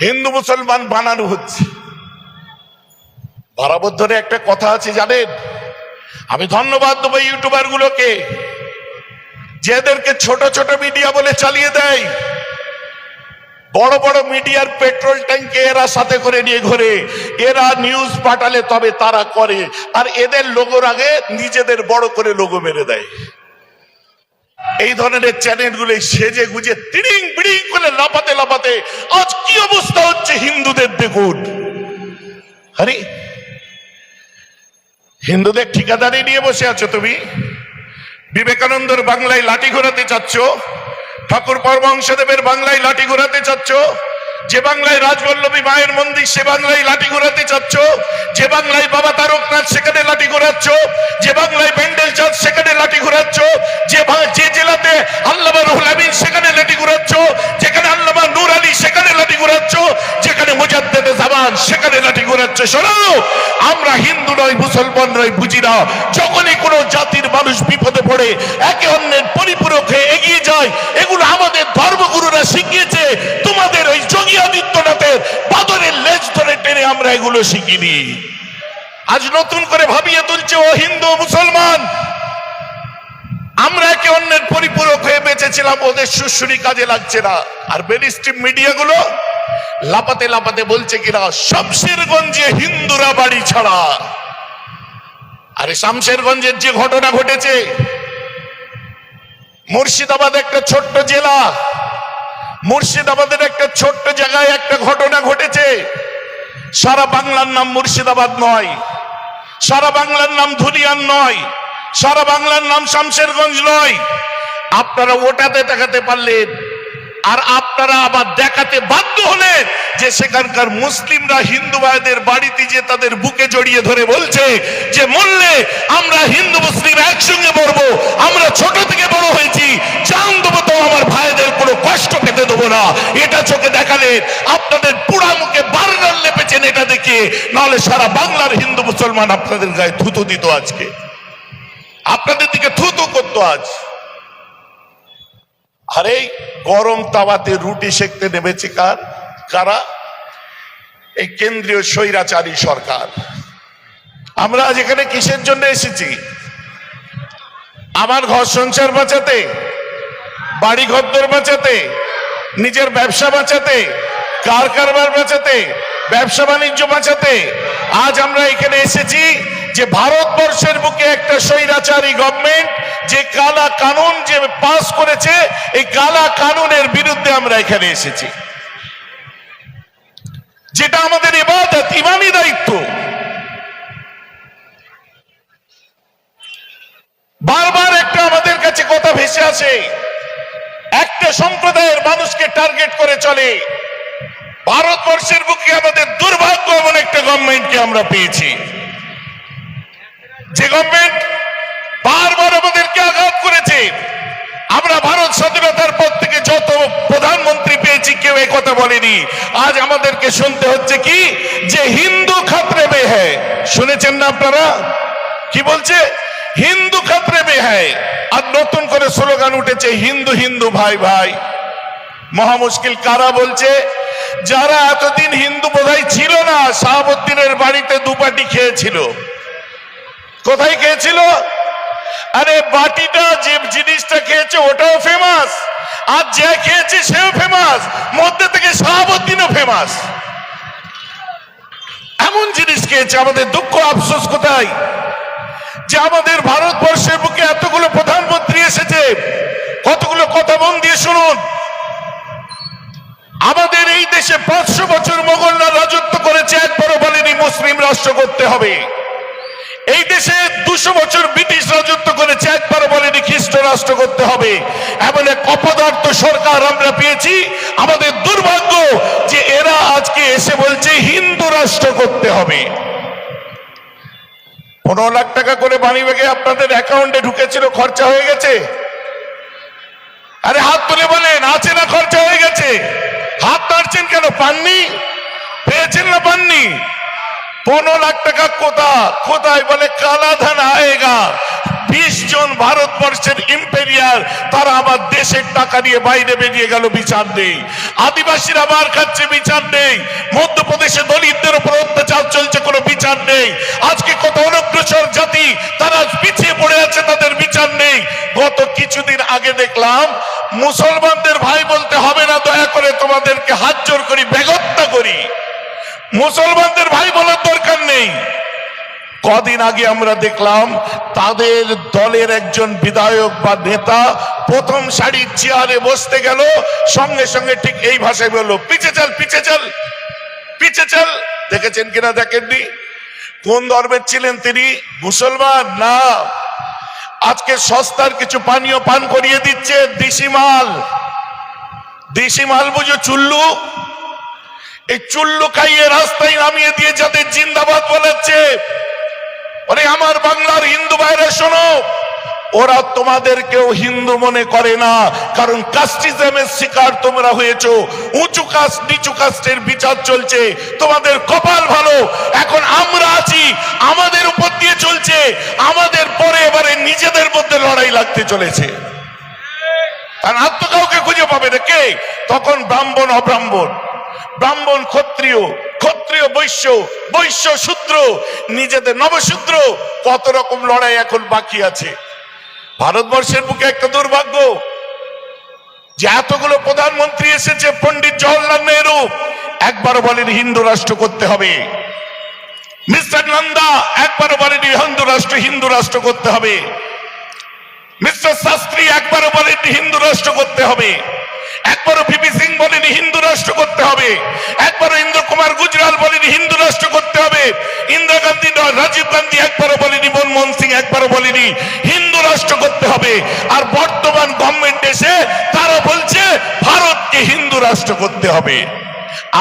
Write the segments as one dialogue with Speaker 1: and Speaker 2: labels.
Speaker 1: হিন্দু মুসলমান বানানো হচ্ছে। বরাবর ধরে একটা কথা আছে জানেন, আমি ধন্যবাদ দেবো ইউটিউবার গুলোকে, যাদেরকে ছোট ছোট মিডিয়া বলে চালিয়ে দেয়। বড় বড় মিডিয়ার পেট্রোল ট্যাঙ্কে এরা সাথে করে নিয়ে ঘোরে, এরা নিউজ পাঠালে তবে তারা করে, আর এদের লোগোর আগে নিজেদের বড় করে লোগো মেরে দেয়। এই ধরনের চ্যানেলগুলো সেজে গুজে তিড়িং বিড়িং করে লাপাতে লাপাতে আজ কি অবস্থা হচ্ছে হিন্দুদের দেখুন। আরে হিন্দুদের ঠিকাদারি নিয়ে বসে আছো তুমি, বিবেকানন্দর বাংলায় লাঠি ঘোরাতে চাচ্ছ, ঠাকুর পরমহংসদেবের বাংলায় লাঠি ঘোরাতে চাচ্ছ, যে বাংলায় রাজবল্লভী মায়ের মন্দির সে বাংলায় লাঠি ঘোরাতে চাচ্ছ, যে বাংলায় বাবা তারকনাথ সেখানে লাঠি ঘোরাচ্ছ, যে বাংলায় ব্যান্ডেল চাঁদ সেখানে লাঠি ঘোরাচ্ছ, যে জেলাতে আল্লামা রুহুল আমিন সেখানে লাঠি ঘোরাচ্ছ, যেখানে আল্লামা নূর আলী সেখানে লাঠি ঘোরাচ্ছ, যেখানে মুজাদ্দেদে জামান সেখানে লাঠি ঘোরাচ্ছ। শোনো, আমরা হিন্দু নয় মুসলমান নয় বুঝি না, যখনই কোনো জাতির মানুষ বিপদে পড়ে একে অন্যের পরিপূরক হয়ে এগিয়ে যায়, এগুলো আমাদের ধর্মগুরুরা শিখিয়েছে। তোমাদের ওই যোগী আদিত্যনাথের বাদরের লেজ ধরে টেনে আমরা এগুলো শিখিনি। আজ নতুন করে ভাবিয়ে তুলছে ও হিন্দু মুসলমান। আমরা একে অন্যের পরিপূরক হয়ে বেঁচেছিলাম, ওদের সুশ্রী কাজে লাগছে না। আর বেনিস্ট্রিম মিডিয়া গুলো লাপাতে লাপাতে বলছে কিনা শামশেরগঞ্জে হিন্দুরা বাড়ি ছাড়া। আরে শামশেরগঞ্জের যে ঘটনা ঘটেছে, মুর্শিদাবাদ একটা ছোট্ট জেলা, মুর্শিদাবাদের একটা ছোট্ট জায়গায় একটা ঘটনা ঘটেছে। সারা বাংলার নাম মুর্শিদাবাদ নয়, সারা বাংলার নাম ধুলিয়ান নয়, সারা বাংলার নাম শামশেরগঞ্জ নয়। আপনারা ওটাতে দেখাতে পারলেন, আর আপনারা আবার দেখাতে বাধ্য হলেন যে সেখানকার মুসলিমরা হিন্দু ভাইদের বাড়িতে যে তাদের বুকে জড়িয়ে ধরে বলছে যে মরলে আমরা হিন্দু মুসলিম একসঙ্গে মরবো, আমরা ছোট থেকে বড় হয়েছি, জান দেবো তো আমার ভাইদের কোনো কষ্ট পেতে দেবো না। এটা চোখে দেখালেন, আপনাদের পুরা মুখে বার্গার লেপেছেন এটা দেখে, নাহলে সারা বাংলার হিন্দু মুসলমান আপনাদের গায়ে থুতু দিত, আজকে আপনাদের দিকে থুতু করতো আজ। আরে গরম তাওয়াতে রুটি সেকতে নেমেছে কারা? এই কেন্দ্রীয় স্বৈরাচারী সরকার। আমরা আজ এখানে কিসের জন্য এসেছি? আমার ঘর সংসার বাঁচাতে, বাড়ি ঘরদোর বাঁচাতে, নিজের ব্যবসা বাঁচাতে, কারবার বাঁচাতে, ব্যবসা বাণিজ্য বাঁচাতে। আজ আমরা এখানে এসেছি যে ভারতবর্ষের বুকে একটা স্বৈরাচারী গভর্নমেন্ট যে কালা কানুন যে পাস করেছে, এই কালা কানুনের বিরুদ্ধে আমরা এখানে এসেছি, যেটা আমাদের ইবাদত, ইমানি দায়িত্ব। বারবার একটা আমাদের কাছে কথা ভেসে আসে, একটা সম্প্রদায়ের মানুষকে টার্গেট করে চলে। ভারতবর্ষের বুকে আমাদের দুর্ভাগ্য, এমন একটা গভর্নমেন্টকে আমরা পেয়েছি, যে গভর্নমেন্ট বারবার আমাদেরকে আঘাত করেছে। আমরা ভারত স্বাধীনতার পর থেকে যত প্রধানমন্ত্রী পেয়েছি কেউ এই কথা বলেনি। আজ আমাদেরকে শুনতে হচ্ছে কি, যে হিন্দু খাতরে মে হ্যায়। শুনেছেন না আপনারা কি বলছে? হিন্দু খাতরে মে হ্যায়। আর নতুন করে স্লোগান উঠেছে হিন্দু হিন্দু ভাই ভাই। মহা মুশকিল কারা বলছে? যারা এতদিন হিন্দু বোধহয় ছিল না, শাহাবুদ্দিনের বাড়িতে দুপাটি খেয়েছিল। কোথায় খেয়েছিল? আরে বাটিটা যে জিনিসটা খেয়েছে ওটাও ফেমাস, আর যে খেয়েছে সেও ফেমাস, মধ্যে থেকে শাহাবুদ্দিনও ফেমাস। এমন জিনিস খেয়েছে। আমাদের দুঃখ আফসোস কোথায়? যে আমাদের ভারতবর্ষের বুকে এতগুলো প্রধানমন্ত্রী এসেছে, কতগুলো কথা মন দিয়ে শুনুন। আমাদের এই দেশে 500 বছর মোগলরা রাজত্ব করেছে, একবারও বলেনি মুসলিম রাষ্ট্র করতে হবে। এই দেশে 200 বছর ব্রিটিশ রাজত্ব করেছে, একবারও বলেনি খ্রিস্ট রাষ্ট্র করতে হবে। এমন এক অপদার্থ সরকার আমরা পেয়েছি। আমাদের দুর্ভাগ্য যে এরা আজকে এসে বলছে হিন্দু রাষ্ট্র করতে হবে। 15 লাখ টাকা করে মানি ব্যাগে আপনাদের অ্যাকাউন্টে ঢুকেছিল, খরচা হয়ে গেছে? আরে হাত তুলে বলেন আছে না খরচা হয়ে গেছে? হাত নাড়ছেন কেন? পাননি? পেয়েছেন না পাননি? 15 লাখ টাকা কোথায় বলে কালা ধান আয়েগা। 20 জন ভারতবর্ষের ইম্পেরিয়াল তারা আবার দেশের টাকা নিয়ে বাইরে বেরিয়ে গেল, বিচার নেই। আদিবাসীরা মার খাচ্ছে, বিচার নেই। মধ্যপ্রদেশে দলিতদের উপর অত্যাচার চলছে, কোনো বিচার নেই। আজকে কত অনগ্রসর জাতি তারা পিছিয়ে পড়ে আছে, তাদের বিচার নেই। গত কিছুদিন আগে দেখলাম মুসলমানদের ভাই বলতে হবে না, দয়া করে তোমাদেরকে হাত জোর করি, বেগত্তা করি, মুসলমানদের ভাই বলার দরকার নেই। কদিন আগে আমরা দেখলাম তাদের দলের একজন বিধায়ক বা নেতা প্রথম সারির চেয়ারে বসতে গেল, সঙ্গে সঙ্গে ঠিক এই ভাষায় বলল, পিছে চল পিছে চল পিছে চল। দেখেছেন কিনা দেখেননি? কোন ধর্মের ছিলেন তিনি? মুসলমান না। আজকে সস্তার কিছু পানীয় পান করিয়ে দিচ্ছে, দেশি মাল বুঝো, চুল্লু। এই চুল্লু খাইয়ে রাস্তায় নামিয়ে দিয়ে যাদের জিন্দাবাদ বলাচ্ছে, আরে আমার বাংলার হিন্দু ভাইরা শোনো, ওরা তোমাদেরকেও হিন্দু মনে করে না, কারণ কাস্টিজমের শিকার তোমরা হয়েছো। উঁচু কাস্ট নিচু কাস্টের বিচার চলছে, তোমাদের কপাল ভালো, এখন আমরা আছি, আমাদের উপর দিয়ে চলছে, আমাদের পরে এবারে নিজেদের মধ্যে লড়াই লাগতে চলেছে। কারণ আর তো কাউকে খুঁজে পাবে না। কে তখন? ব্রাহ্মণ অব্রাহ্মণ, ব্রাহ্মণ ক্ষত্রিয়, ক্ষত্রিয় বৈশ্য, বৈশ্য শূদ্র, নিজেদের নবশূদ্র, কত রকম লড়াই এখন বাকি আছে। ভারতবর্ষের বুকে একটা দুর্ভাগ্য যে এতগুলো প্রধানমন্ত্রী এসেছে, পণ্ডিত জওহরলাল নেহরু একবারও বলেন হিন্দু রাষ্ট্র করতে হবে। মিস্টার নন্দা একবারও বলেনি হিন্দু রাষ্ট্র করতে হবে। মিস্টার শাস্ত্রী একবারও বলেনি হিন্দু রাষ্ট্র করতে হবে। একবারও ভিপি সিং বলেনি হিন্দু রাষ্ট্র করতে হবে। একবারও ইন্দ্র কুমার গুজরাল বলেনি হিন্দু রাষ্ট্র করতে হবে। ইন্দিরা গান্ধী, রাজীব গান্ধী একবারও বলেনি, মনমোহন সিং একবারও বলেনি হিন্দু রাষ্ট্র করতে হবে। আর বর্তমান গভর্নমেন্ট এসে তারা বলছে ভারতকে হিন্দু রাষ্ট্র করতে হবে।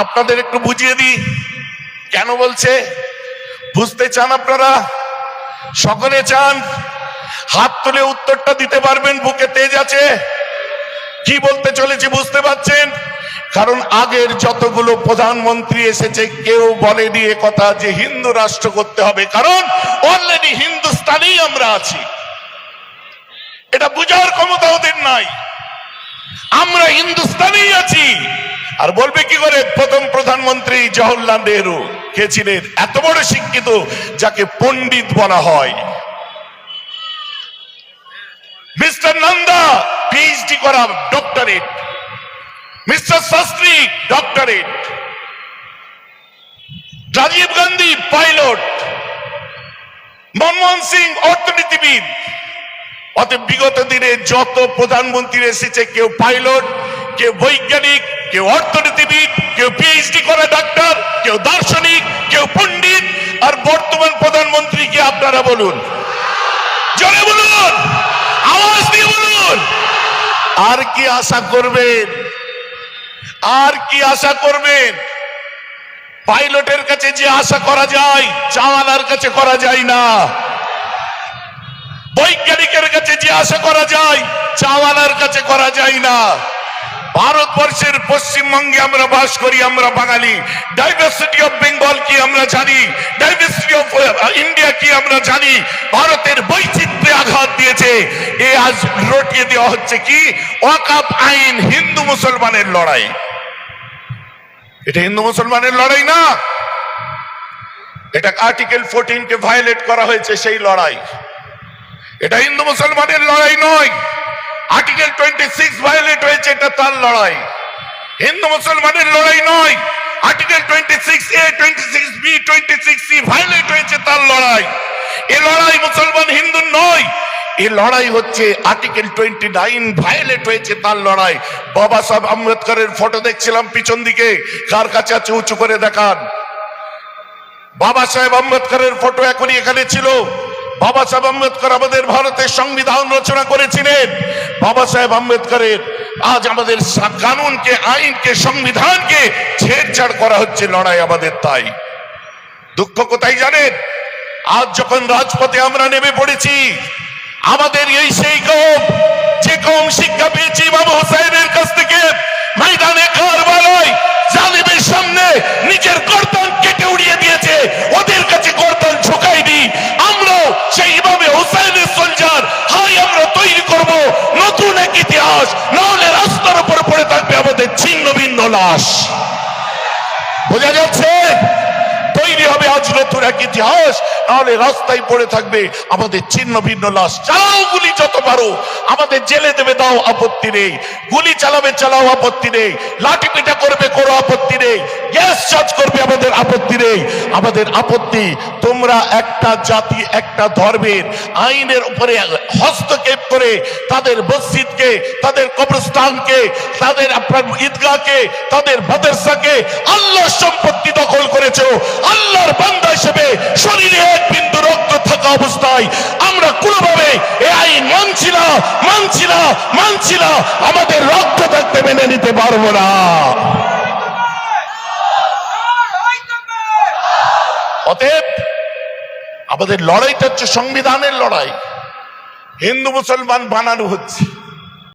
Speaker 1: আপনাদের একটু বুঝিয়ে দিই কেন বলছে। বুঝতে চান আপনারা? সকলে চান? হাত তুলে উত্তরটা দিতে পারবেন? বুকে তেজ আছে? কি বলতে চলেছি বুঝতে পারছেন? কারণ আগের যতগুলো প্রধানমন্ত্রী এসেছে কেউ বলেনি এ কথা যে হিন্দু রাষ্ট্র করতে হবে, কারণ অলরেডি হিন্দুস্তানেই আমরা আছি। এটা বুঝার ক্ষমতা ওদের নাই, আমরা হিন্দুস্তানেই আছি। আর বলবে কি করে? প্রথম প্রধানমন্ত্রী জওহরলাল নেহরু কে ছিলেন? এত বড় শিক্ষিত, যাকে পণ্ডিত বলা হয়। মিস্টার নন্দা পিএইচডি করা, doctorate. Mister Shastri doctorate. Rajiv Gandhi pilot. Manmohan Singh অর্থনীতিবিদ। অতএব বিগত দিনে যত প্রধানমন্ত্রী এসেছে কেউ পাইলট, কেউ বৈজ্ঞানিক, কেউ অর্থনীতিবিদ, কেউ পিএইচডি করা ডাক্তার, কেউ দার্শনিক, কেউ পণ্ডিত। আর বর্তমান প্রধানমন্ত্রী কি আপনারা বলুন, জোরে বলুন, আওয়াজ দিয়ে বলুন। আর কি আশা করবেন? আর কি আশা করবেন? পাইলটের কাছে যে আশা করা যায় চাওয়ালার কাছে করা যায় না। বৈজ্ঞানিকের কাছে যে আশা করা যায় চাওয়ালার কাছে করা যায় না। ভারতবর্ষের পশ্চিমবঙ্গে আমরা বাস করি, আমরা বাঙালি। ডাইভার্সিটি অফ বেঙ্গল কি আমরা জানি, ডাইভার্সিটি অফ ইন্ডিয়া কি আমরা জানি। ভারতের বৈচিত্র্যে আঘাত দিয়েছে। এ আজ রটিয়ে দেওয়া হচ্ছে কি ওয়াকফ আইন, হিন্দু মুসলমানের লড়াই। এটা হিন্দু মুসলমানের লড়াই না, এটা আর্টিকেল 14 কে ভায়োলেট করা হয়েছে সেই লড়াই। এটা হিন্দু মুসলমানের লড়াই নয়। আর্টিকেল 26 ভায়োলেট হয়েছে, এটা তার লড়াই, হিন্দু মুসলমানের লড়াই নয়। Article 26A, 26B, 26C violet হয়েছে, তার লড়াই। এ লড়াই মুসলমান হিন্দু নয়, এ লড়াই হচ্ছে আর্টিকেল 29 ভায়োলেট হয়েছে, তার লড়াই। বাবা সাহেব আম্বেদকরের ফটো দেখছিলাম পিছন দিকে, কার কাছে আছে উঁচু করে দেখান। বাবা সাহেব আম্বেদকরের ফটো এখনই এখানে ছিল। বাবা সাহেব আম্বেদকর আমাদের ভারতের সংবিধান রচনা করেছিলেন। বাবা সাহেব আম্বেদকরের আজ আমাদের কানুনকে, আইনকে, সংবিধানকে ছেড়ছাড় করা হচ্ছে, লড়াই আমাদের। তাই দুঃখ কোথায় জানেন? আজ যখন রাজপথে আমরা নেমে পড়েছি, আমাদের এই সেই কওম, যে কওম শিক্ষা পেয়েছি ইমাম হুসাইনের কাছ থেকে, ময়দানে কারবালায় জালিমের সামনে নিজের গর্দন কেটে উড়িয়ে দিয়েছে, ওদের ইতিহাস, নাহলে রাস্তার উপর পড়ে থাকবে আমাদের ছিন্ন ভিন্ন লাশ। বোঝা যাচ্ছে? তৈরি হবে আজ নতুন এক ইতিহাস, নাহলে রাস্তায় পড়ে থাকবে আমাদের ছিন্ন ভিন্ন লাশ। চালাও গুলি যত পারো, আমাদের জেলে দেবে দাও, আপত্তি নেই। গুলি চালাবে চালাও, আপত্তি নেই। লাঠি পিটা করবে করো, আপত্তি নেই। গ্যাস চার্জ করবে, আমাদের আপত্তি নেই। আমাদের আপত্তি তোমরা একটা জাতি, একটা ধর্মের আইনের উপরে হস্তক্ষেপ করে তাদের মসজিদকে, তাদের কবরস্থানকে, তাদের আপনার ঈদগাহকে, তাদের মাদ্রাসাকে আল্লাহর সম্পত্তি দখল করেছো। আল্লাহর বান্দা হিসেবে শরীরে এক বিন্দু রক্ত থাকা অবস্থায় আমরা কোনোভাবে এই আইন মানছি না। আমাদের রক্ত থাকতে মেনে নিতে পারবো না। অতএব আমাদের লড়াইটা হচ্ছে সংবিধানের লড়াই। হিন্দু মুসলমান বানানো হচ্ছে।